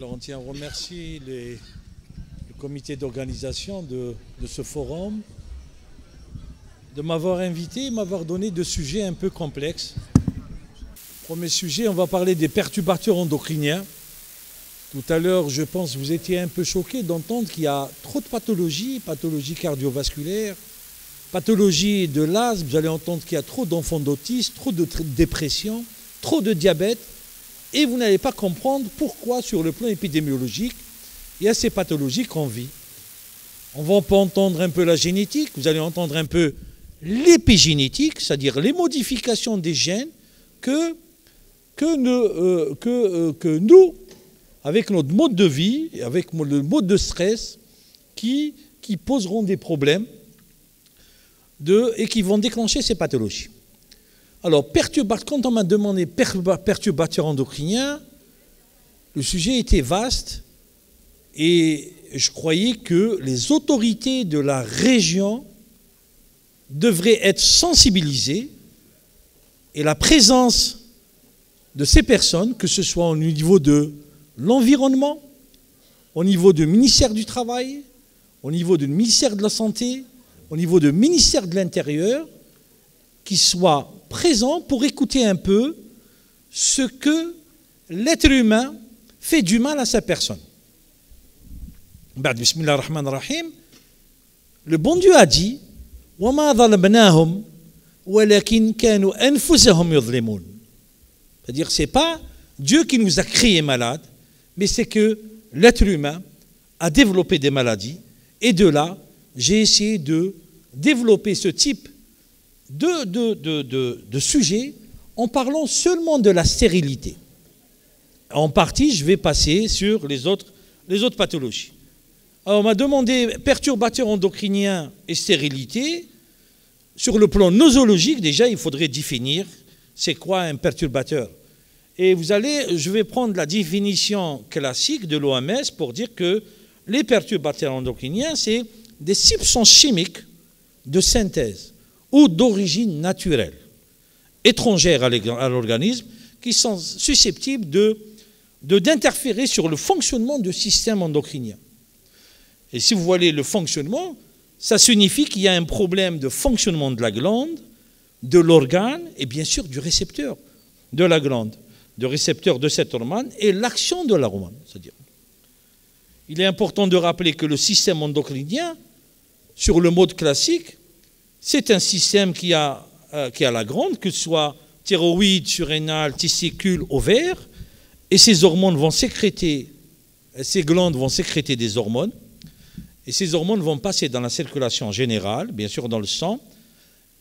Alors on tient à remercier le comité d'organisation de ce forum de m'avoir invité et m'avoir donné deux sujets un peu complexes. Premier sujet, on va parler des perturbateurs endocriniens. Tout à l'heure, je pense que vous étiez un peu choqués d'entendre qu'il y a trop de pathologies cardiovasculaires, pathologies de l'asthme, vous allez entendre qu'il y a trop d'enfants d'autisme, trop de dépression, trop de diabète, et vous n'allez pas comprendre pourquoi, sur le plan épidémiologique, il y a ces pathologies qu'on vit. On va entendre un peu la génétique, vous allez entendre un peu l'épigénétique, c'est-à-dire les modifications des gènes que nous, avec notre mode de vie, avec le mode de stress, qui poseront des problèmes et qui vont déclencher ces pathologies. Alors, quand on m'a demandé perturbateurs endocriniens, le sujet était vaste et je croyais que les autorités de la région devraient être sensibilisées et la présence de ces personnes, que ce soit au niveau de l'environnement, au niveau du ministère du Travail, au niveau du ministère de la Santé, au niveau du ministère de l'Intérieur, qui soient présents pour écouter un peu ce que l'être humain fait du mal à sa personne. Bismillah ar-Rahman ar-Rahim, le bon Dieu a dit وَمَا ظَلَمْنَاهُمْ وَلَكِنْ كَانُوا أَنفُسَهُمْ يَظْلِمُونَ. C'est-à-dire, ce n'est pas Dieu qui nous a créés malades, mais c'est que l'être humain a développé des maladies. Et de là, j'ai essayé de développer ce type de sujet en parlant seulement de la stérilité. En partie, je vais passer sur les autres pathologies. Alors, on m'a demandé perturbateurs endocriniens et stérilité. Sur le plan nosologique, déjà, il faudrait définir c'est quoi un perturbateur. Et je vais prendre la définition classique de l'OMS pour dire que les perturbateurs endocriniens, c'est des substances chimiques de synthèse ou d'origine naturelle, étrangères à l'organisme, qui sont susceptibles d'interférer sur le fonctionnement du système endocrinien. Et si vous voyez le fonctionnement, ça signifie qu'il y a un problème de fonctionnement de la glande, de l'organe et bien sûr du récepteur de la glande, du récepteur de cette hormone et l'action de l'hormone. C'est-à-dire, il est important de rappeler que le système endocrinien, sur le mode classique, c'est un système qui a la glande, que ce soit thyroïde, surrénale, testicule, ovaire, et ces hormones vont sécréter, ces glandes vont sécréter des hormones, et ces hormones vont passer dans la circulation générale, bien sûr dans le sang,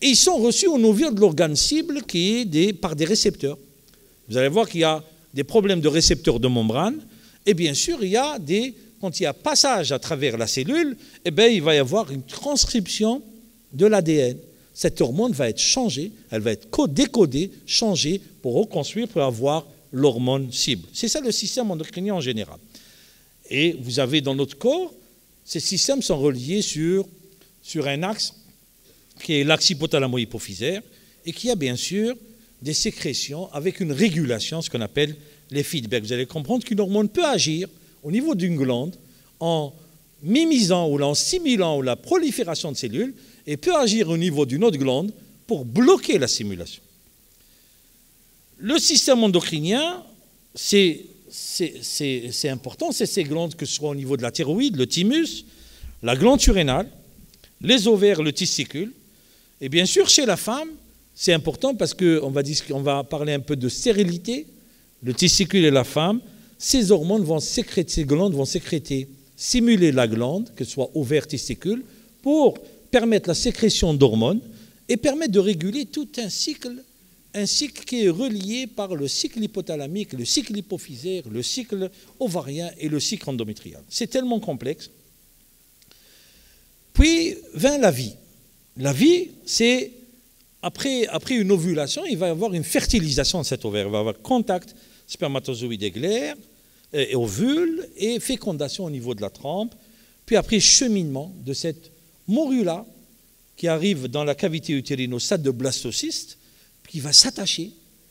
et ils sont reçus au niveau de l'organe cible qui est par des récepteurs. Vous allez voir qu'il y a des problèmes de récepteurs de membrane, et bien sûr, quand il y a passage à travers la cellule, il va y avoir une transcription de l'ADN. Cette hormone va être changée, elle va être décodée, changée pour reconstruire, pour avoir l'hormone cible. C'est ça le système endocrinien en général. Et vous avez dans notre corps, ces systèmes sont reliés sur un axe qui est l'axe hypothalamo-hypophysaire et qui a bien sûr des sécrétions avec une régulation, ce qu'on appelle les feedbacks. Vous allez comprendre qu'une hormone peut agir au niveau d'une glande en mimisant ou en stimulant la prolifération de cellules et peut agir au niveau d'une autre glande pour bloquer la stimulation. Le système endocrinien, c'est important, c'est ces glandes, que ce soit au niveau de la thyroïde, le thymus, la glande surrénale, les ovaires, le testicule. Et bien sûr, chez la femme, c'est important parce qu'on va parler un peu de stérilité, le testicule et la femme. Ces hormones vont sécréter, ces glandes vont sécréter, stimuler la glande, que ce soit ovaire, testicule, pour permettre la sécrétion d'hormones et permettre de réguler tout un cycle qui est relié par le cycle hypothalamique, le cycle hypophysaire, le cycle ovarien et le cycle endométrial. C'est tellement complexe. Puis vint la vie. La vie, c'est après une ovulation, il va y avoir une fertilisation de cet ovaire. Il va y avoir contact spermatozoïde et glaire, et ovule, et fécondation au niveau de la trempe. Puis après, cheminement de cette morue-là qui arrive dans la cavité utérine au stade de blastocyste, qui va s'attacher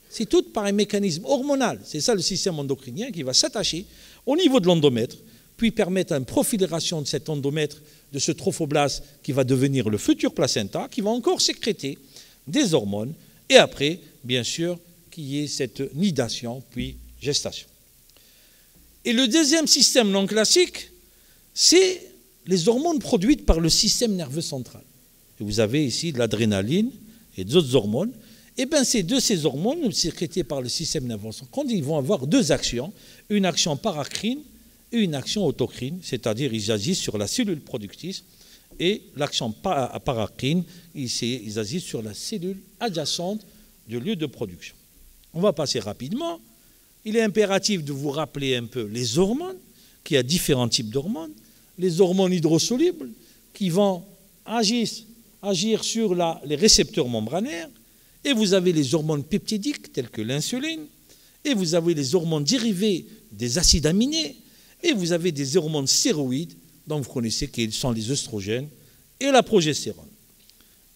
C'est tout par un mécanisme hormonal. C'est ça le système endocrinien qui va s'attacher au niveau de l'endomètre, puis permettre une profilation de cet endomètre, de ce trophoblast qui va devenir le futur placenta, qui va encore sécréter des hormones, et après, bien sûr, qu'il y ait cette nidation, puis gestation. Et le deuxième système non classique, c'est les hormones produites par le système nerveux central. Et vous avez ici de l'adrénaline et d'autres hormones. Et bien, ces hormones sécrétées par le système nerveux central, ils vont avoir deux actions, une action paracrine et une action autocrine, c'est-à-dire ils agissent sur la cellule productrice, et l'action paracrine, ils agissent sur la cellule adjacente du lieu de production. On va passer rapidement. Il est impératif de vous rappeler un peu les hormones, qu'il y a différents types d'hormones, les hormones hydrosolubles qui vont agir sur les récepteurs membranaires, et vous avez les hormones peptidiques telles que l'insuline, et vous avez les hormones dérivées des acides aminés, et vous avez des hormones stéroïdes, dont vous connaissez qu'ils sont les œstrogènes et la progestérone.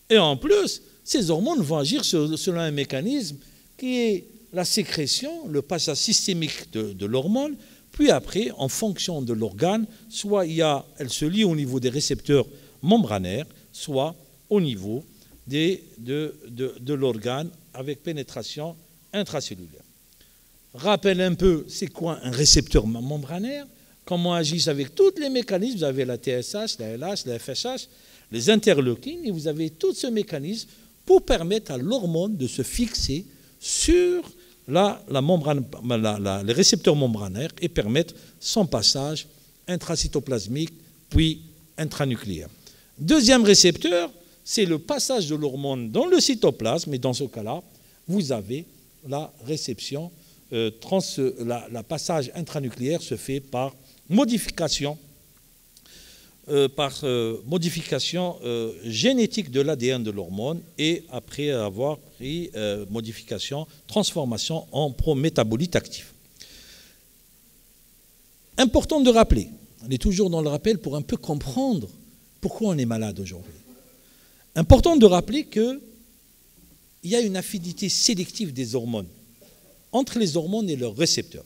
Et en plus, ces hormones vont agir selon un mécanisme qui est la sécrétion, le passage systémique de l'hormone, puis après, en fonction de l'organe, soit elle se lie au niveau des récepteurs membranaires, soit au niveau de l'organe avec pénétration intracellulaire. Rappelle un peu, c'est quoi un récepteur membranaire? Comment agissent avec tous les mécanismes? Vous avez la TSH, la LH, la FSH, les interleukines, et vous avez tout ce mécanisme pour permettre à l'hormone de se fixer sur les récepteurs membranaires et permettre son passage intracytoplasmique puis intranucléaire. Deuxième récepteur, c'est le passage de l'hormone dans le cytoplasme, et dans ce cas-là, vous avez la réception, la passage intranucléaire se fait par modification génétique de l'ADN de l'hormone, et après avoir pris transformation en prométabolite actif. Important de rappeler, on est toujours dans le rappel pour un peu comprendre pourquoi on est malade aujourd'hui. Important de rappeler qu'il y a une affinité sélective des hormones, entre les hormones et leurs récepteurs.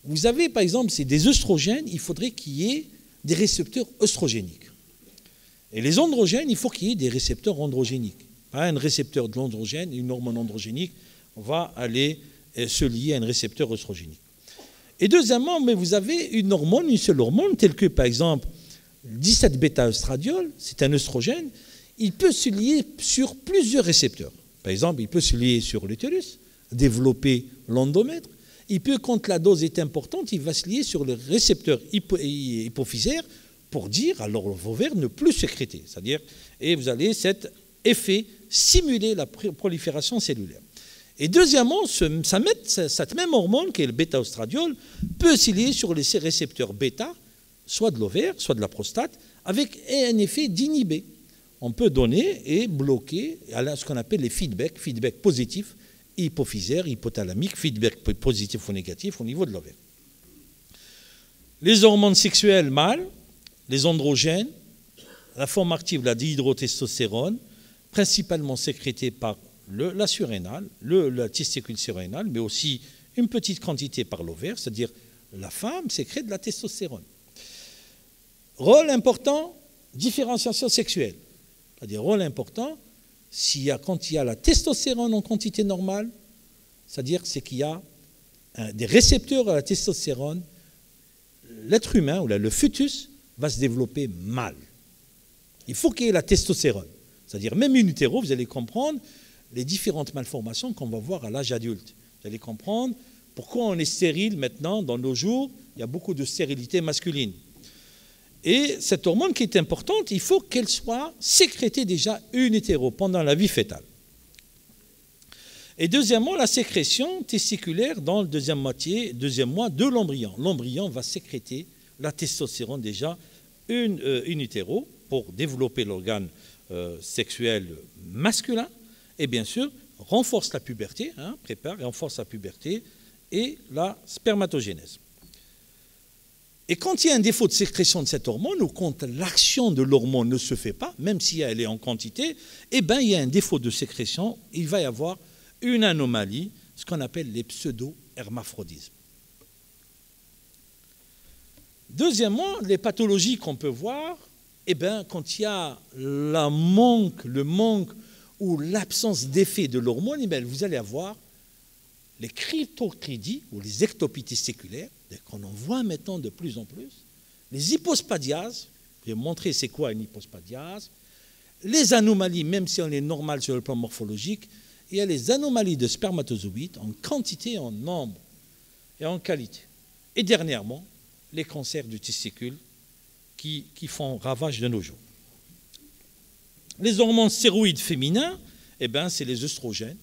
Vous avez, par exemple, c'est des œstrogènes, il faudrait qu'il y ait des récepteurs œstrogéniques. Et les androgènes, il faut qu'il y ait des récepteurs androgéniques. Un récepteur de l'androgène, une hormone androgénique, va aller se lier à un récepteur œstrogénique. Et deuxièmement, mais vous avez une seule hormone, telle que, par exemple, 17-bêta-œstradiol, c'est un œstrogène, il peut se lier sur plusieurs récepteurs. Par exemple, il peut se lier sur l'utérus, développer l'endomètre. Il peut, quand la dose est importante, il va se lier sur le récepteur hypophysaire pour dire à l'ovaire ne plus sécréter. C'est-à-dire, et vous allez cet effet stimuler la prolifération cellulaire. Et deuxièmement, cette même hormone, qui est le bêta-œstradiol, peut se lier sur les récepteurs bêta, soit de l'ovaire, soit de la prostate, avec un effet d'inhibé. On peut donner et bloquer ce qu'on appelle les feedback positifs, hypophysaire, hypothalamique, feedback positif ou négatif au niveau de l'ovaire. Les hormones sexuelles mâles, les androgènes, la forme active, la dihydrotestostérone, principalement sécrétée par la surrénale, la testicule surrénale, mais aussi une petite quantité par l'ovaire, c'est-à-dire la femme sécrète de la testostérone. Rôle important, différenciation sexuelle. C'est-à-dire rôle important, quand il y a la testostérone en quantité normale, c'est-à-dire qu'il y a des récepteurs à la testostérone, l'être humain ou le fœtus va se développer mal. Il faut qu'il y ait la testostérone. C'est-à-dire même in utero, vous allez comprendre les différentes malformations qu'on va voir à l'âge adulte. Vous allez comprendre pourquoi on est stérile maintenant, dans nos jours, il y a beaucoup de stérilité masculine. Et cette hormone qui est importante, il faut qu'elle soit sécrétée déjà in utero, pendant la vie fœtale. Et deuxièmement, la sécrétion testiculaire dans le deuxième mois de l'embryon. L'embryon va sécréter la testostérone déjà in utero pour développer l'organe sexuel masculin et bien sûr renforce la puberté, renforce la puberté et la spermatogénèse. Et quand il y a un défaut de sécrétion de cette hormone, ou quand l'action de l'hormone ne se fait pas, même si elle est en quantité, eh bien, il y a un défaut de sécrétion, il va y avoir une anomalie ce qu'on appelle les pseudo-hermaphrodismes. Deuxièmement, les pathologies qu'on peut voir, eh bien, quand il y a le manque ou l'absence d'effet de l'hormone, eh bien, vous allez avoir les cryptorchidie ou les ectopies séculaires, qu'on en voit maintenant de plus en plus, les hypospadiases, je vais vous montrer c'est quoi une hypospadiase, les anomalies, même si on est normal sur le plan morphologique, il y a les anomalies de spermatozoïdes en quantité, en nombre et en qualité. Et dernièrement, les cancers du testicule qui font ravage de nos jours. Les hormones stéroïdes féminins, eh ben, c'est les œstrogènes,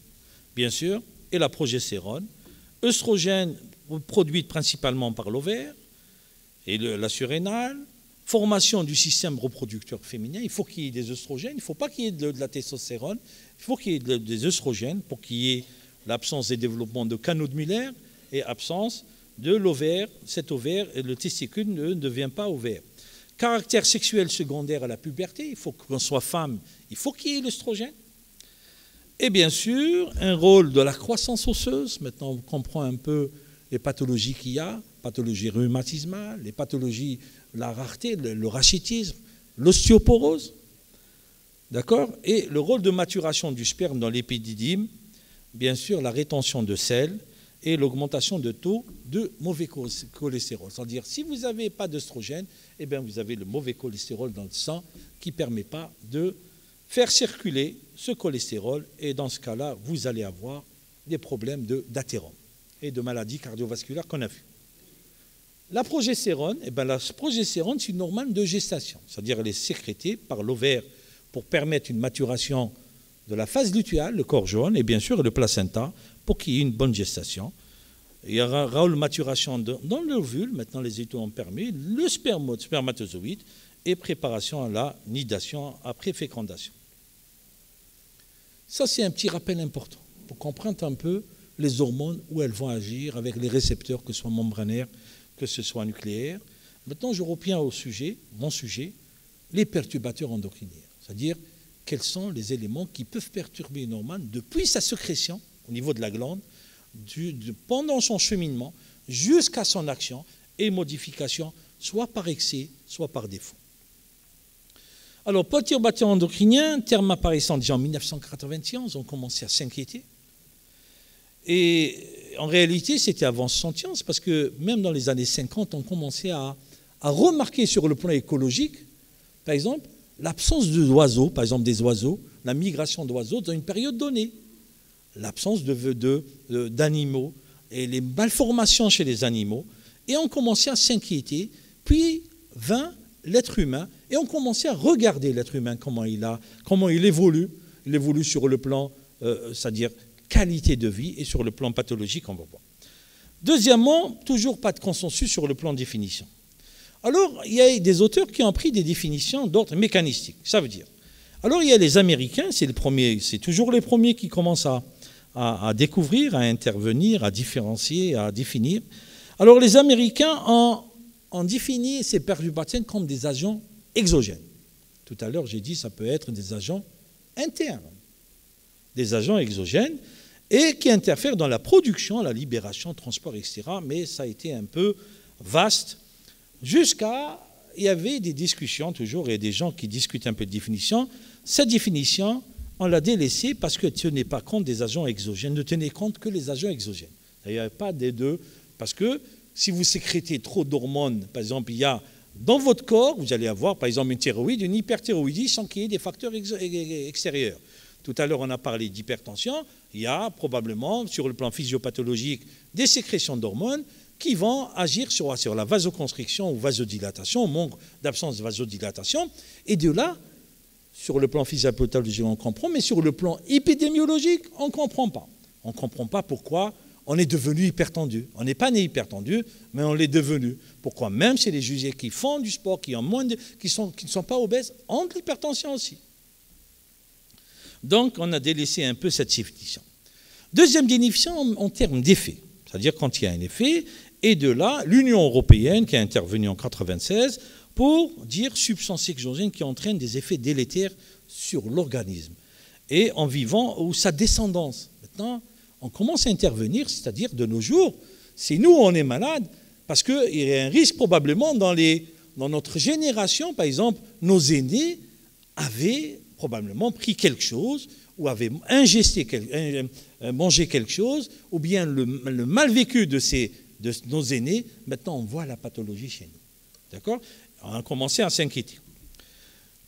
bien sûr, et la progestérone. Œstrogènes produites principalement par l'ovaire et la surrénale. Formation du système reproducteur féminin, il faut qu'il y ait des œstrogènes, il ne faut pas qu'il y ait de la testostérone, il faut qu'il y ait des œstrogènes pour qu'il y ait l'absence des développements de canaux de Müller et absence de l'ovaire. Cet ovaire, le testicule ne devient pas ovaire. Caractère sexuel secondaire à la puberté, il faut qu'on soit femme, il faut qu'il y ait l'œstrogène. Et bien sûr, un rôle de la croissance osseuse, maintenant on comprend un peu les pathologies qu'il y a, pathologie rhumatismale, les pathologies, la rareté, le rachitisme, l'ostéoporose, d'accord? Et le rôle de maturation du sperme dans l'épididyme, bien sûr la rétention de sel et l'augmentation de taux de mauvais cholestérol. C'est-à-dire, si vous n'avez pas d'œstrogène, eh bien vous avez le mauvais cholestérol dans le sang qui ne permet pas de faire circuler ce cholestérol, et dans ce cas-là, vous allez avoir des problèmes d'athérome et de maladies cardiovasculaires qu'on a vues. La progestérone, eh bien, la progestérone, c'est une hormone de gestation, c'est-à-dire elle est sécrétée par l'ovaire pour permettre une maturation de la phase lutéale, le corps jaune, et bien sûr le placenta, pour qu'il y ait une bonne gestation. Il y aura une maturation dans l'ovule, maintenant les études ont permis, le spermatozoïde et préparation à la nidation après fécondation. Ça, c'est un petit rappel important pour comprendre un peu les hormones, où elles vont agir avec les récepteurs, que ce soit membranaires, que ce soit nucléaires. Maintenant, je reviens au sujet, mon sujet, les perturbateurs endocriniens. C'est-à-dire, quels sont les éléments qui peuvent perturber une hormone depuis sa sécrétion au niveau de la glande, pendant son cheminement, jusqu'à son action et modification, soit par excès, soit par défaut. Alors, perturbateurs endocriniens, terme apparaissant déjà en 1991, on commençait à s'inquiéter. Et en réalité, c'était avant 71, parce que même dans les années 50, on commençait à remarquer sur le plan écologique, par exemple, l'absence d'oiseaux, par exemple des oiseaux, la migration d'oiseaux dans une période donnée, l'absence d'animaux et les malformations chez les animaux, et on commençait à s'inquiéter, puis vint l'être humain, et on commençait à regarder l'être humain, comment il évolue sur le plan, c'est-à-dire qualité de vie, et sur le plan pathologique, on va voir. Deuxièmement, toujours pas de consensus sur le plan de définition. Alors, il y a des auteurs qui ont pris des définitions d'ordre mécanistique, ça veut dire. Alors, il y a les Américains, c'est toujours les premiers qui commencent à découvrir, à intervenir, à différencier, à définir. Alors, les Américains ont défini ces perturbateurs comme des agents exogènes. Tout à l'heure, j'ai dit que ça peut être des agents internes, des agents exogènes, et qui interfèrent dans la production, la libération, le transport, etc. Mais ça a été un peu vaste, jusqu'à... Il y avait des discussions toujours, et des gens qui discutent un peu de définition. Cette définition, on l'a délaissée parce que ne tenait pas compte des agents exogènes, ne tenait compte que les agents exogènes. Il n'y avait pas des deux, parce que si vous sécrétez trop d'hormones, par exemple, il y a dans votre corps, vous allez avoir par exemple une thyroïde, une hyperthyroïdie sans qu'il y ait des facteurs extérieurs. Tout à l'heure, on a parlé d'hypertension. Il y a probablement, sur le plan physiopathologique, des sécrétions d'hormones qui vont agir sur la vasoconstriction ou vasodilatation, au manque d'absence de vasodilatation. Et de là, sur le plan physiopathologique, on comprend, mais sur le plan épidémiologique, on ne comprend pas. On ne comprend pas pourquoi on est devenu hypertendu. On n'est pas né hypertendu, mais on l'est devenu. Pourquoi? Même chez les jugés qui font du sport, qui ne sont pas obèses, ont de l'hypertension aussi. Donc, on a délaissé un peu cette définition. Deuxième définition en termes d'effet, c'est-à-dire quand il y a un effet, et de là, l'Union européenne qui a intervenu en 1996 pour dire substance exogène qui entraîne des effets délétères sur l'organisme et en vivant ou sa descendance. Maintenant, on commence à intervenir, c'est-à-dire de nos jours, si nous on est malade, parce qu'il y a un risque probablement dans notre génération, par exemple, nos aînés avaient probablement pris quelque chose, ou avaient mangé quelque chose, ou bien le mal vécu de nos aînés. Maintenant, on voit la pathologie chez nous. D'accord ? On a commencé à s'inquiéter.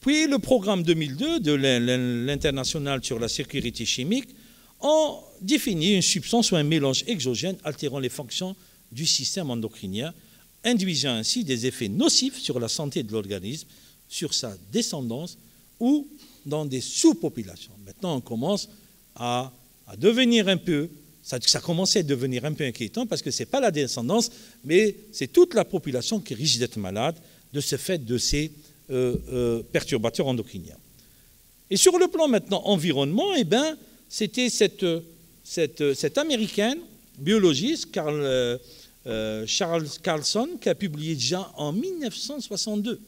Puis le programme 2002 de l'International sur la sécurité chimique a défini une substance ou un mélange exogène altérant les fonctions du système endocrinien, induisant ainsi des effets nocifs sur la santé de l'organisme, sur sa descendance ou dans des sous-populations. Maintenant, on commence à devenir un peu, ça commençait à devenir un peu inquiétant parce que ce n'est pas la descendance, mais c'est toute la population qui risque d'être malade de ce fait de ces perturbateurs endocriniens. Et sur le plan maintenant environnement, eh ben, c'était cette américaine biologiste, Charles Carlson, qui a publié déjà en 1962.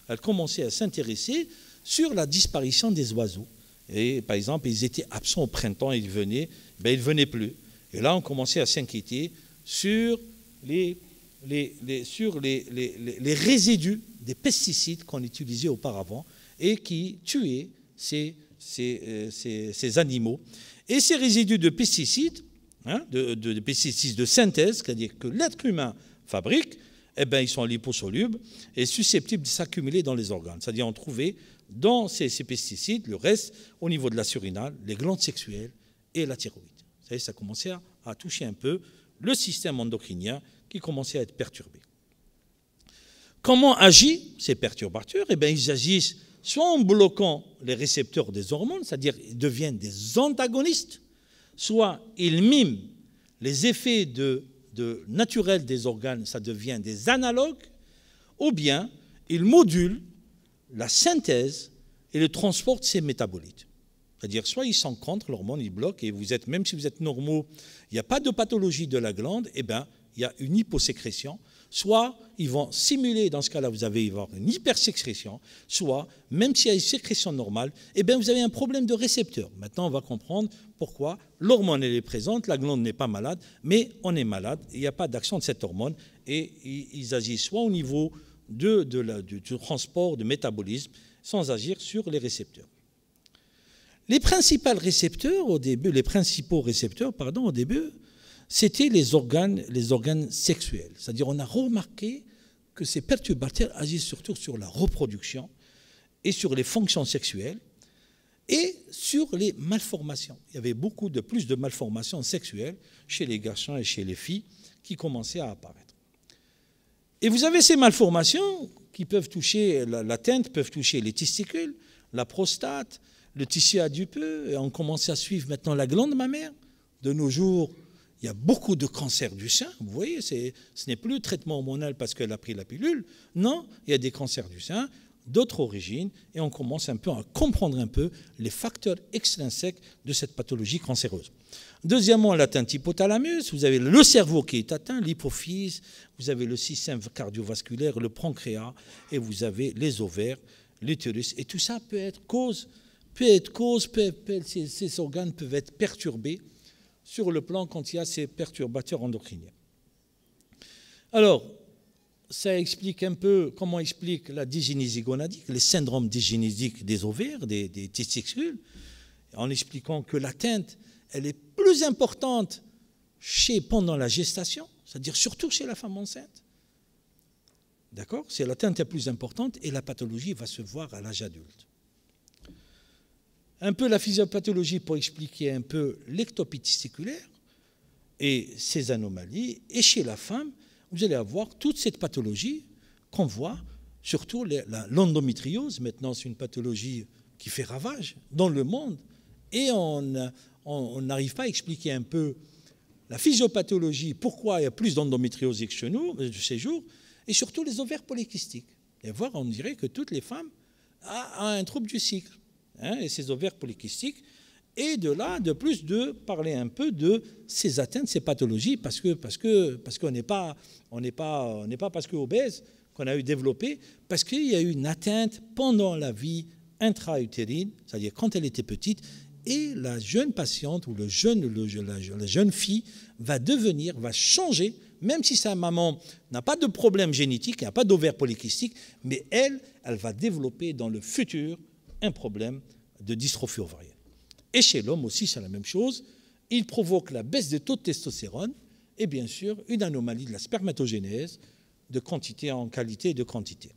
Elle commençait à s'intéresser sur la disparition des oiseaux. Et par exemple, ils étaient absents au printemps, ils venaient, ben, ils ne venaient plus. Et là, on commençait à s'inquiéter sur les résidus des pesticides qu'on utilisait auparavant et qui tuaient ces animaux. Et ces résidus de pesticides, de pesticides de synthèse, c'est-à-dire que l'être humain fabrique, eh ben, ils sont liposolubles et susceptibles de s'accumuler dans les organes. C'est-à-dire on trouvait dans ces pesticides le reste au niveau de la surrénale, les glandes sexuelles et la thyroïde. Vous savez, ça commençait à toucher un peu le système endocrinien qui commençait à être perturbé. Comment agissent ces perturbateurs ? Eh bien, ils agissent soit en bloquant les récepteurs des hormones, c'est-à-dire ils deviennent des antagonistes, soit ils miment les effets naturels des organes, ça devient des analogues, ou bien ils modulent la synthèse et le transport de ces métabolites. C'est-à-dire, soit ils sont contre l'hormone, ils bloquent, et même si vous êtes normaux, il n'y a pas de pathologie de la glande, eh bien, il y a une hyposécrétion. Soit ils vont simuler, dans ce cas-là, vous allez avoir une hypersécrétion, soit, même s'il y a une sécrétion normale, eh bien, vous avez un problème de récepteur. Maintenant, on va comprendre pourquoi l'hormone elle est présente, la glande n'est pas malade, mais on est malade, il n'y a pas d'action de cette hormone, et ils agissent soit au niveau du transport, du métabolisme, sans agir sur les récepteurs. Les principaux récepteurs, au début, c'était les organes sexuels. C'est-à-dire, on a remarqué que ces perturbateurs agissent surtout sur la reproduction et sur les fonctions sexuelles et sur les malformations. Il y avait plus de malformations sexuelles chez les garçons et chez les filles qui commençaient à apparaître. Et vous avez ces malformations qui peuvent toucher, l'atteinte peuvent toucher les testicules, la prostate, le tissu adipeux, et on commence à suivre maintenant la glande mammaire. De nos jours, il y a beaucoup de cancers du sein. Vous voyez, ce n'est plus le traitement hormonal parce qu'elle a pris la pilule. Non, il y a des cancers du sein d'autres origines et on commence un peu à comprendre un peu les facteurs extrinsèques de cette pathologie cancéreuse. Deuxièmement, l'atteinte hypothalamus, vous avez le cerveau qui est atteint, l'hypophyse, vous avez le système cardiovasculaire, le pancréas et vous avez les ovaires, l'utérus. Et tout ça peut être cause, ces organes peuvent être perturbés sur le plan quand il y a ces perturbateurs endocriniens. Alors, ça explique un peu comment explique la dysgénésie gonadique, les syndromes dysgénésiques des ovaires, des testicules, en expliquant que l'atteinte, elle est plus importante pendant la gestation, c'est-à-dire surtout chez la femme enceinte. D'accord ? C'est l'atteinte la plus importante et la pathologie va se voir à l'âge adulte. Un peu la physiopathologie pour expliquer un peu l'ectopie testiculaire et ses anomalies. Et chez la femme, vous allez avoir toute cette pathologie qu'on voit, surtout l'endométriose. Maintenant, c'est une pathologie qui fait ravage dans le monde. Et on n'arrive pas à expliquer un peu la physiopathologie, pourquoi il y a plus d'endométriose que chez nous, de ces jours, et surtout les ovaires polykystiques. Et voir, on dirait que toutes les femmes ont un trouble du cycle. Et ces ovaires polykystiques, et de là, de plus, de parler un peu de ces atteintes, ces pathologies, parce qu'on n'est pas parce que obèse qu'on a eu développé, parce qu'il y a eu une atteinte pendant la vie intra-utérine, c'est-à-dire quand elle était petite, et la jeune patiente ou la jeune fille va changer, même si sa maman n'a pas de problème génétique, n'a pas d'ovaire polykystique, mais elle va développer dans le futur un problème de dystrophie ovarienne. Et chez l'homme aussi, c'est la même chose. Il provoque la baisse des taux de testostérone et bien sûr une anomalie de la spermatogénèse de quantité en qualité et de quantité.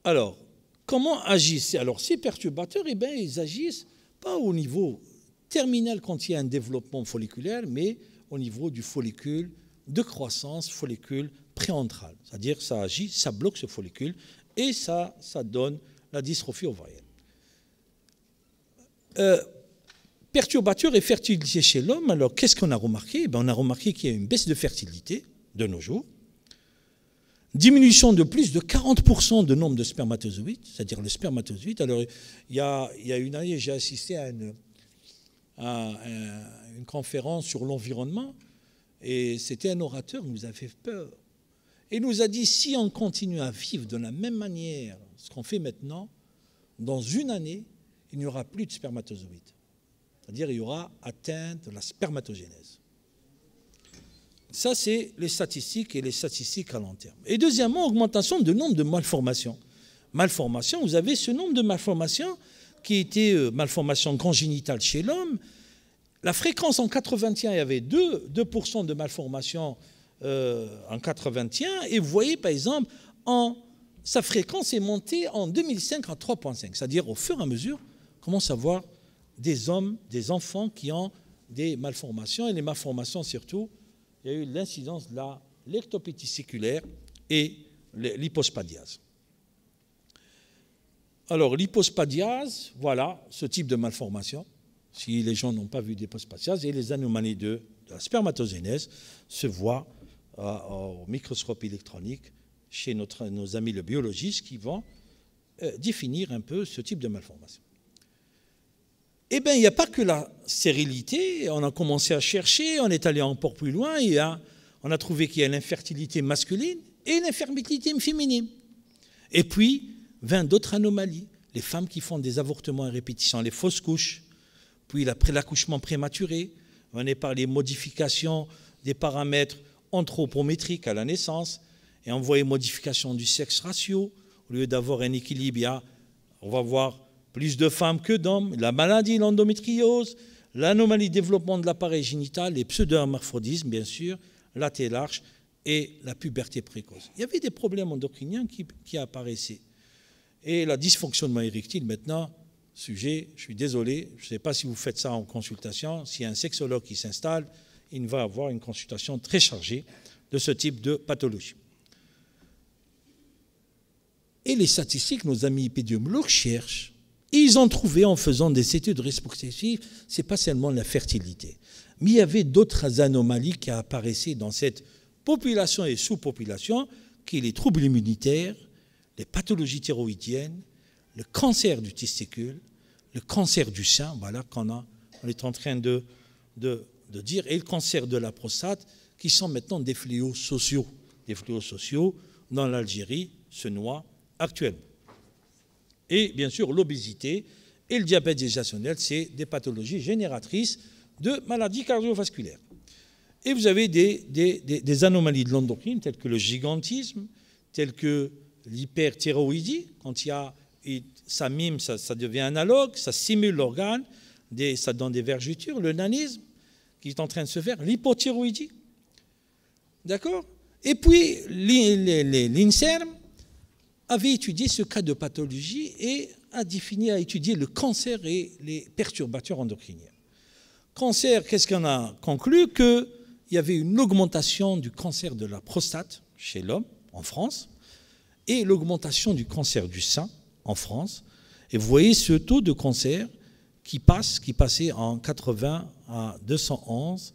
Alors, comment agissent? Alors, ces perturbateurs, eh bien, ils agissent pas au niveau terminal quand il y a un développement folliculaire, mais au niveau du follicule de croissance, follicule préantral. C'est-à-dire ça agit, ça bloque ce follicule et ça donne la dystrophie ovarienne. Perturbateurs et fertilité chez l'homme, alors qu'est-ce qu'on a remarqué? On a remarqué qu'il y a une baisse de fertilité de nos jours, diminution de plus de 40% de nombre de spermatozoïdes, c'est-à-dire le spermatozoïde. Alors, il y a une année, j'ai assisté à une conférence sur l'environnement et c'était un orateur qui nous a fait peur. Et nous a dit, si on continue à vivre de la même manière, ce qu'on fait maintenant, dans une année, il n'y aura plus de spermatozoïdes. C'est-à-dire il y aura atteinte de la spermatogénèse. Ça, c'est les statistiques et les statistiques à long terme. Et deuxièmement, augmentation du nombre de malformations. Malformations, vous avez ce nombre de malformations qui était malformations congénitales chez l'homme. La fréquence en 81, il y avait 2% de malformations en 81. Et vous voyez, par exemple, sa fréquence est montée en 2005 à 3,5. C'est-à-dire, au fur et à mesure, on commence à voir des hommes, des enfants qui ont des malformations. Et les malformations, surtout, il y a eu l'incidence de la lectopétie séculaire et l'hypospadiase. Alors, l'hypospadiase, voilà ce type de malformation. Si les gens n'ont pas vu d'hypospadiase, et les anomalies de la spermatogénèse se voient au microscope électronique chez nos amis les biologistes qui vont définir un peu ce type de malformation. Eh bien, il n'y a pas que la stérilité. On a commencé à chercher, on est allé encore plus loin, et on a trouvé qu'il y a l'infertilité masculine et l'infertilité féminine. Et puis, 20 d'autres anomalies. Les femmes qui font des avortements à répétition, les fausses couches, puis l'accouchement prématuré. On est par les modifications des paramètres anthropométriques à la naissance, et on voit les modifications du sexe ratio. Au lieu d'avoir un équilibre, on va voir plus de femmes que d'hommes, la maladie, l'endométriose, l'anomalie de développement de l'appareil génital, les pseudo-hermaphrodismes, bien sûr, la télarche et la puberté précoce. Il y avait des problèmes endocriniens qui apparaissaient. Et le dysfonctionnement érectile, maintenant, sujet, je suis désolé, je ne sais pas si vous faites ça en consultation, s'il y a un sexologue qui s'installe, il va avoir une consultation très chargée de ce type de pathologie. Et les statistiques, nos amis épidémiologues cherchent. Ils ont trouvé, en faisant des études rétrospectives, ce n'est pas seulement la fertilité, mais il y avait d'autres anomalies qui apparaissaient dans cette population et sous-population, qui est les troubles immunitaires, les pathologies thyroïdiennes, le cancer du testicule, le cancer du sein, voilà qu'on est en train de dire, et le cancer de la prostate, qui sont maintenant des fléaux sociaux. Des fléaux sociaux dans l'Algérie se noient actuellement. Et bien sûr, l'obésité et le diabète gestationnel, c'est des pathologies génératrices de maladies cardiovasculaires. Et vous avez des anomalies de l'endocrine, telles que le gigantisme, telles que l'hyperthyroïdie, quand ça mime, ça devient analogue, ça simule l'organe, ça donne des vergetures, le nanisme, qui est en train de se faire, l'hypothyroïdie. D'accord? Et puis, l'INSERM avait étudié ce cas de pathologie et a étudié le cancer et les perturbateurs endocriniens. Cancer, qu'est-ce qu'on a conclu? Qu'il y avait une augmentation du cancer de la prostate chez l'homme, en France, et l'augmentation du cancer du sein, en France. Et vous voyez ce taux de cancer qui passait en 80 à 211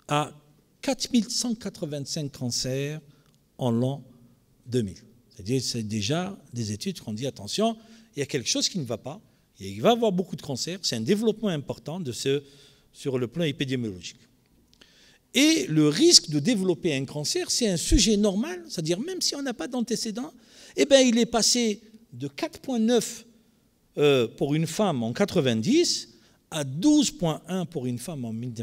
à 4185 cancers en l'an 2000. C'est-à-dire c'est déjà des études qui ont dit attention, il y a quelque chose qui ne va pas, il va y avoir beaucoup de cancers, c'est un développement important sur le plan épidémiologique. Et le risque de développer un cancer, c'est un sujet normal, c'est-à-dire même si on n'a pas d'antécédent, eh bien il est passé de 4,9 pour une femme en 90 à 12,1 pour une femme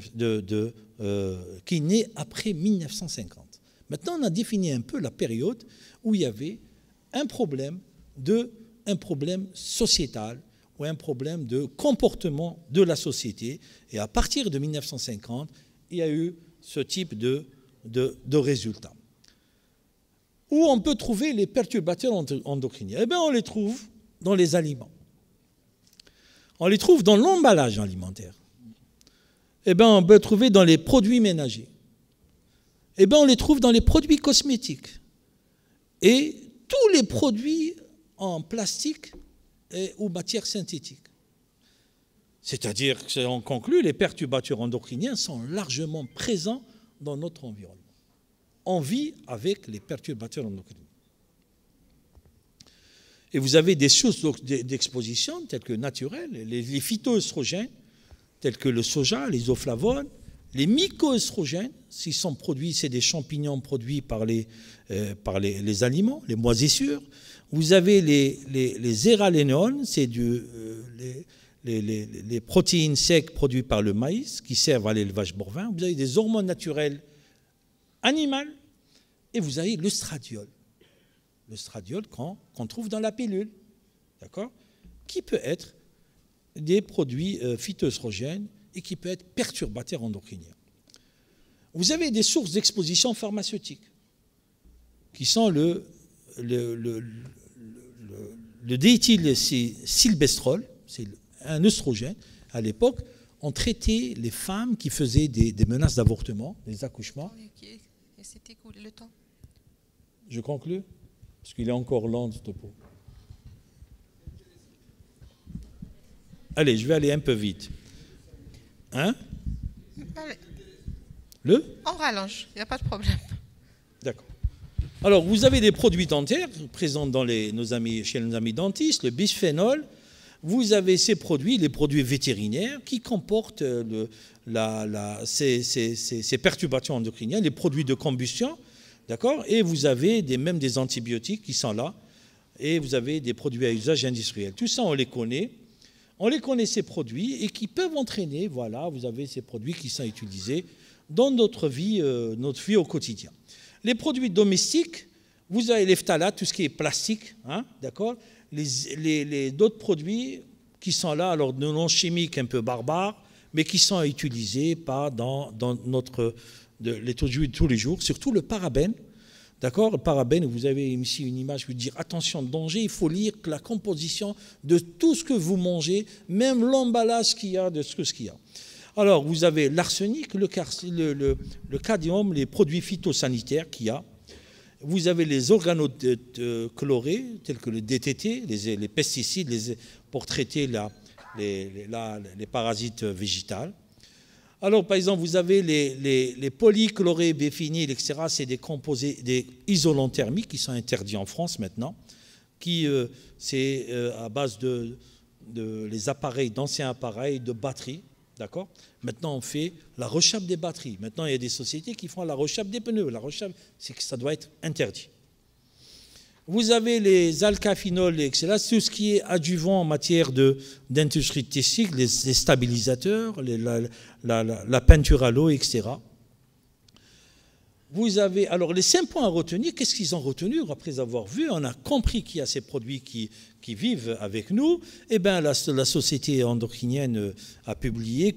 qui est née après 1950. Maintenant, on a défini un peu la période où il y avait un problème sociétal ou un problème de comportement de la société. Et à partir de 1950, il y a eu ce type de résultats. Où on peut trouver les perturbateurs endocriniens? Eh bien, on les trouve dans les aliments. On les trouve dans l'emballage alimentaire. Eh bien, on peut les trouver dans les produits ménagers. Eh bien, on les trouve dans les produits cosmétiques. Et tous les produits en plastique ou matière synthétique. C'est-à-dire qu'on conclut, les perturbateurs endocriniens sont largement présents dans notre environnement. On vit avec les perturbateurs endocriniens. Et vous avez des sources d'exposition telles que naturelles, les phytoœstrogènes, tels que le soja, les isoflavones, les mycoœstrogènes, s'ils sont produits, c'est des champignons produits par les aliments, les moisissures. Vous avez les zéralénones, c'est les protéines secs produites par le maïs qui servent à l'élevage bovin. Vous avez des hormones naturelles animales et vous avez l'œstradiol. L'œstradiol qu'on trouve dans la pilule, d'accord, qui peut être des produits phytoœstrogènes et qui peut être perturbateur endocrinien. Vous avez des sources d'exposition pharmaceutique qui sont le dééthylsylbestrol, c'est un œstrogène. À l'époque, on traitait les femmes qui faisaient des menaces d'avortement, des accouchements. C'était cool, le temps. Je conclue, parce qu'il est encore lent ce topo. Allez, je vais aller un peu vite. Hein? Allez. On rallonge, il n'y a pas de problème. D'accord. Alors, vous avez des produits dentaires présents dans chez nos amis dentistes, le bisphénol. Vous avez ces produits, les produits vétérinaires, qui comportent ces perturbations endocriniennes, les produits de combustion, d'accord? Et vous avez même des antibiotiques qui sont là, et vous avez des produits à usage industriel. Tout ça, on les connaît. On les connaît, ces produits, et qui peuvent entraîner, voilà, vous avez ces produits qui sont utilisés dans notre vie au quotidien. Les produits domestiques, vous avez les phtalates, tout ce qui est plastique, hein, d'accord? D'autres produits qui sont là, alors de nom chimique un peu barbare, mais qui sont utilisés dans les produits de tous les jours, surtout le parabène. D'accord? Le parabène, vous avez ici une image qui veut dire attention, danger, il faut lire la composition de tout ce que vous mangez, même l'emballage qu'il y a de ce qu'il y a. Alors, vous avez l'arsenic, le cadmium, les produits phytosanitaires qu'il y a. Vous avez les organochlorés, tels que le DDT, les pesticides pour traiter les parasites végétales. Alors, par exemple, vous avez les polychlorés, biphényles, etc. C'est des composés, des isolants thermiques qui sont interdits en France maintenant, c'est à base les appareils, d'anciens appareils de batteries. D'accord? Maintenant, on fait la rechape des batteries. Maintenant, il y a des sociétés qui font la rechape des pneus. La rechape, c'est que ça doit être interdit. Vous avez les alcafinols, etc. Tout ce qui est adjuvant en matière d'industrie textile, les stabilisateurs, la peinture à l'eau, etc. Vous avez, alors, les 5 points à retenir. Qu'est-ce qu'ils ont retenu après avoir vu? On a compris qu'il y a ces produits qui vivent avec nous. Eh bien, la société endocrinienne a publié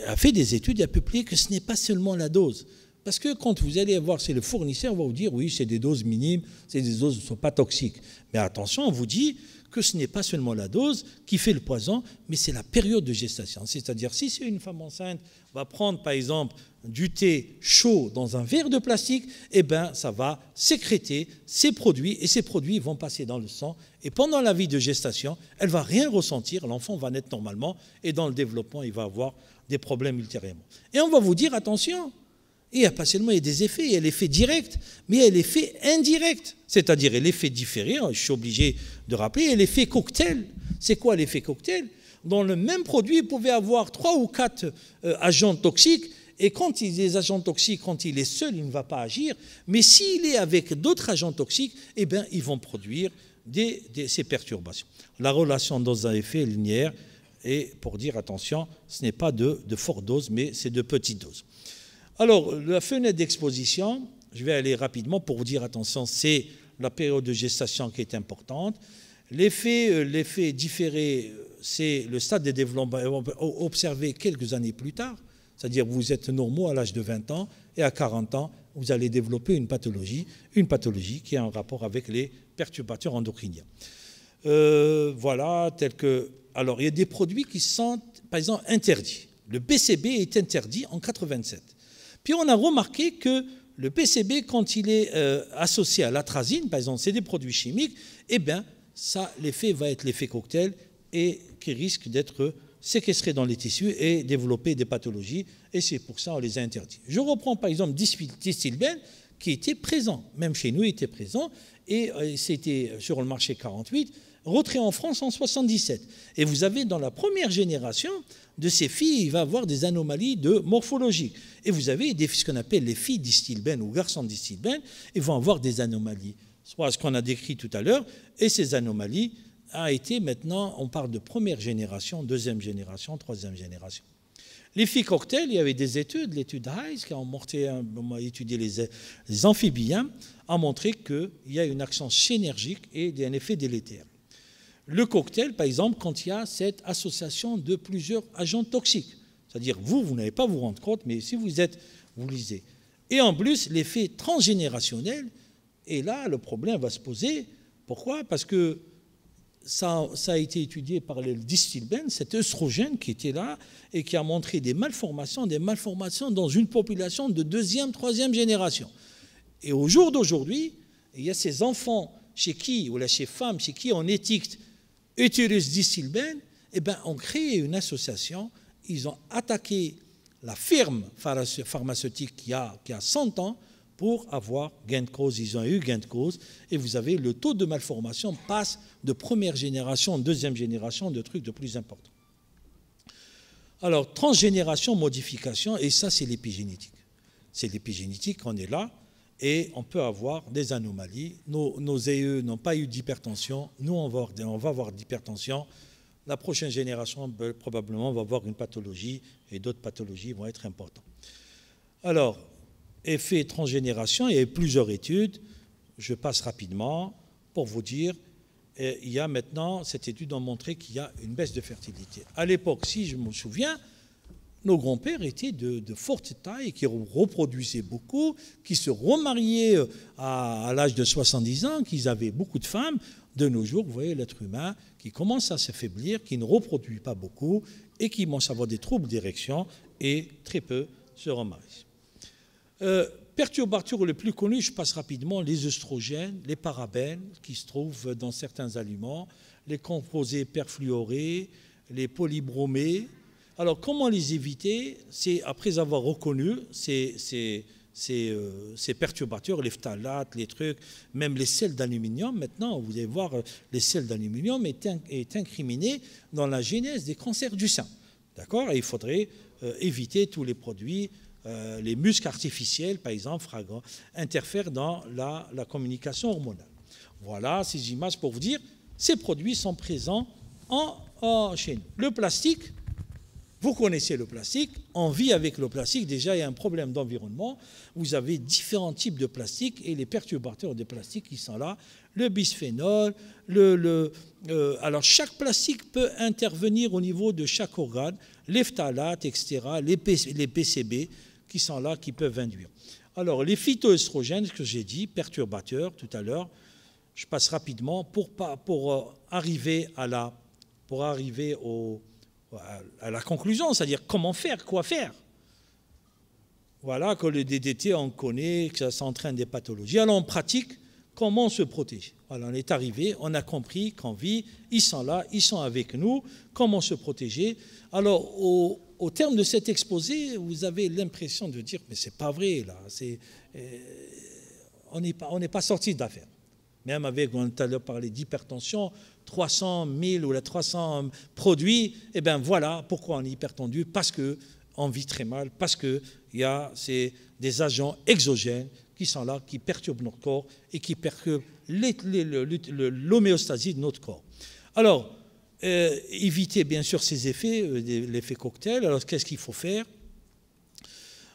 a fait des études et a publié que ce n'est pas seulement la dose. Parce que quand vous allez voir, c'est le fournisseur va vous dire, oui, c'est des doses minimes, c'est des doses qui ne sont pas toxiques. Mais attention, on vous dit que ce n'est pas seulement la dose qui fait le poison, mais c'est la période de gestation. C'est-à-dire, si c'est une femme enceinte, va prendre par exemple du thé chaud dans un verre de plastique, eh bien, ça va sécréter ces produits, et ces produits vont passer dans le sang. Et pendant la vie de gestation, elle ne va rien ressentir, l'enfant va naître normalement, et dans le développement, il va avoir des problèmes ultérieurement. Et on va vous dire, attention, il n'y a pas seulement des effets, il y a l'effet direct, mais il y a l'effet indirect, c'est-à-dire l'effet différé, je suis obligé de rappeler, et l'effet cocktail. C'est quoi l'effet cocktail? Dans le même produit, vous pouvez avoir 3 ou 4 agents toxiques, et quand les agents toxiques, quand il est seul, il ne va pas agir, mais s'il est avec d'autres agents toxiques, eh bien, ils vont produire ces perturbations. La relation dose à effet est linéaire et pour dire attention, ce n'est pas de forte dose, mais c'est de petite dose. Alors, la fenêtre d'exposition, je vais aller rapidement pour vous dire attention, c'est la période de gestation qui est importante. L'effet différé, c'est le stade de développement observé quelques années plus tard, c'est-à-dire vous êtes normaux à l'âge de 20 ans et à 40 ans, vous allez développer une pathologie qui a un rapport avec les perturbateurs endocriniens. Voilà, tel que... Alors, il y a des produits qui sont, par exemple, interdits. Le PCB est interdit en 87. Puis on a remarqué que le PCB, quand il est associé à l'atrazine, par exemple, c'est des produits chimiques, eh bien, ça, l'effet va être l'effet cocktail et qui risque d'être séquestré dans les tissus et développer des pathologies. Et c'est pour ça qu'on les a interdits. Je reprends, par exemple, Distilbène, qui était présent, même chez nous, il était présent, et c'était sur le marché 48, retrait en France en 77. Et vous avez dans la première génération de ces filles, il va avoir des anomalies de morphologie. Et vous avez ce qu'on appelle les filles Distilbène ou garçons Distilbène, ils vont avoir des anomalies, soit ce qu'on a décrit tout à l'heure, et ces anomalies a été maintenant, on parle de première génération, deuxième génération, troisième génération. Les filles cocktails, il y avait des études, l'étude Hayes, qui a étudié les amphibiens, a montré qu'il y a une action synergique et un effet délétère. Le cocktail, par exemple, quand il y a cette association de plusieurs agents toxiques, c'est-à-dire vous n'allez pas vous rendre compte, mais si vous lisez. Et en plus, l'effet transgénérationnel, et là, le problème va se poser. Pourquoi? Parce que ça a été étudié par le Distilbène, cet œstrogène qui était là et qui a montré des malformations dans une population de deuxième, troisième génération. Et au jour d'aujourd'hui, il y a ces enfants chez qui, ou là, ces femmes chez qui on étiquette utérus Distilbène, eh bien, on crée une association, ils ont attaqué la firme pharmaceutique qui a 100 ans pour avoir gain de cause. Ils ont eu gain de cause et vous avez le taux de malformation passe de première génération, deuxième génération, de trucs de plus importants. Alors, transgénération, modification, et ça, c'est l'épigénétique. C'est l'épigénétique, on est là, et on peut avoir des anomalies. Nos aïeux n'ont pas eu d'hypertension, nous, on va avoir d'hypertension. La prochaine génération, probablement, va avoir une pathologie, et d'autres pathologies vont être importantes. Alors, effet transgénération, il y a plusieurs études, je passe rapidement pour vous dire, il y a maintenant, cette étude a montré qu'il y a une baisse de fertilité. À l'époque, si je me souviens, nos grands-pères étaient de forte taille, qui reproduisaient beaucoup, qui se remariaient à l'âge de 70 ans, qui avaient beaucoup de femmes. De nos jours, vous voyez l'être humain qui commence à s'affaiblir, qui ne reproduit pas beaucoup et qui commence à avoir des troubles d'érection et très peu se remarient. Perturbateurs les plus connus, je passe rapidement, les œstrogènes, les parabènes qui se trouvent dans certains aliments, les composés perfluorés, les polybromés. Alors, comment les éviter? C'est après avoir reconnu ces perturbateurs, les phtalates, les trucs, même les sels d'aluminium. Maintenant, vous allez voir, les sels d'aluminium est incriminé dans la genèse des cancers du sein. D'accord? Et il faudrait éviter tous les produits. Les muscles artificiels, par exemple, interfèrent dans la communication hormonale. Voilà ces images pour vous dire, ces produits sont présents chez nous. Le plastique, vous connaissez le plastique, on vit avec le plastique, déjà il y a un problème d'environnement, vous avez différents types de plastique et les perturbateurs de plastique qui sont là, le bisphénol, alors chaque plastique peut intervenir au niveau de chaque organe, les phtalates, etc., les PCB, qui sont là, qui peuvent induire. Alors, les phytoœstrogènes, ce que j'ai dit, perturbateurs tout à l'heure, je passe rapidement pour arriver à la conclusion, c'est-à-dire comment faire, quoi faire. Voilà, que le DDT, on connaît, que ça entraîne des pathologies. Alors, en pratique, comment se protéger? Voilà, on est arrivé, on a compris qu'en vie, ils sont là, ils sont avec nous, comment se protéger. Alors, au terme de cet exposé, vous avez l'impression de dire, mais c'est pas vrai, là, on n'est pas sorti d'affaire. Même avec, on a tout à l'heure parlé d'hypertension, 300 000 ou 300 produits, eh bien voilà pourquoi on est hypertendu, parce qu'on vit très mal, parce qu'il y a des agents exogènes qui sont là, qui perturbent notre corps et qui perturbent l'homéostasie de notre corps. Alors, éviter bien sûr ces effets, l'effet cocktail. Alors, qu'est-ce qu'il faut faire?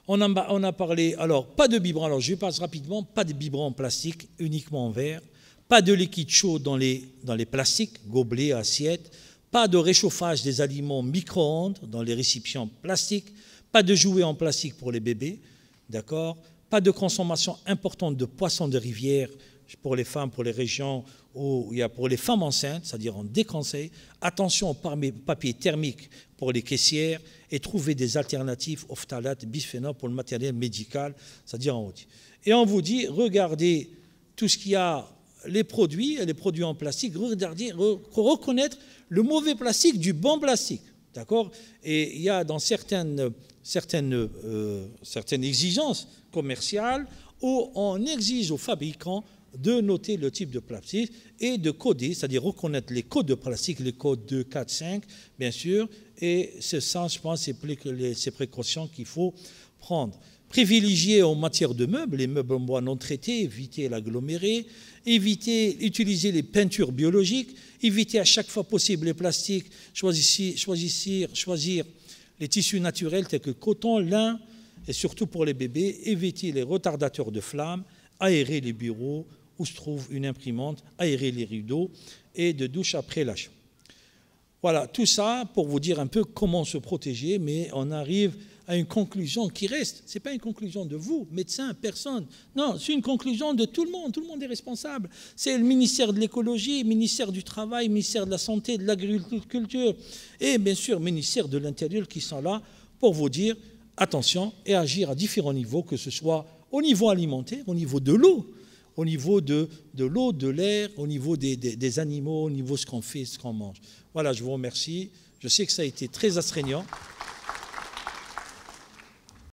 On a parlé, alors, pas de biberons, alors je passe rapidement, pas de biberons en plastique, uniquement en verre, pas de liquide chaud dans les plastiques, gobelets, assiettes, pas de réchauffage des aliments micro-ondes dans les récipients plastiques, pas de jouets en plastique pour les bébés, d'accord? Pas de consommation importante de poissons de rivière pour les femmes, pour les régions où il y a pour les femmes enceintes, c'est-à-dire on déconseille. Attention au papier thermique pour les caissières et trouver des alternatives aux phtalates, bisphénol pour le matériel médical, c'est-à-dire on dit. Et on vous dit, regardez tout ce qu'il y a, les produits en plastique, regardez, reconnaître le mauvais plastique du bon plastique, d'accord? Et il y a dans certaines exigences commerciales où on exige aux fabricants de noter le type de plastique et de coder, c'est-à-dire reconnaître les codes de plastique, les codes 2, 4, 5, bien sûr, et c'est ça, je pense, ces précautions qu'il faut prendre. Privilégier en matière de meubles, les meubles en bois non traités, éviter l'aggloméré, utiliser les peintures biologiques, éviter à chaque fois possible les plastiques, choisir les tissus naturels tels que coton, lin, et surtout pour les bébés, éviter les retardateurs de flammes, aérer les bureaux où se trouve une imprimante, aérer les rideaux et de douche après l'achat. Voilà, tout ça pour vous dire un peu comment se protéger, mais on arrive à une conclusion qui reste. Ce n'est pas une conclusion de vous, médecins, personne. Non, c'est une conclusion de tout le monde est responsable. C'est le ministère de l'écologie, le ministère du travail, le ministère de la santé, de l'agriculture et bien sûr le ministère de l'Intérieur qui sont là pour vous dire attention et agir à différents niveaux, que ce soit au niveau alimentaire, au niveau de l'eau, au niveau de l'eau, de l'air, au niveau des animaux, au niveau de ce qu'on fait, ce qu'on mange. Voilà, je vous remercie. Je sais que ça a été très astreignant.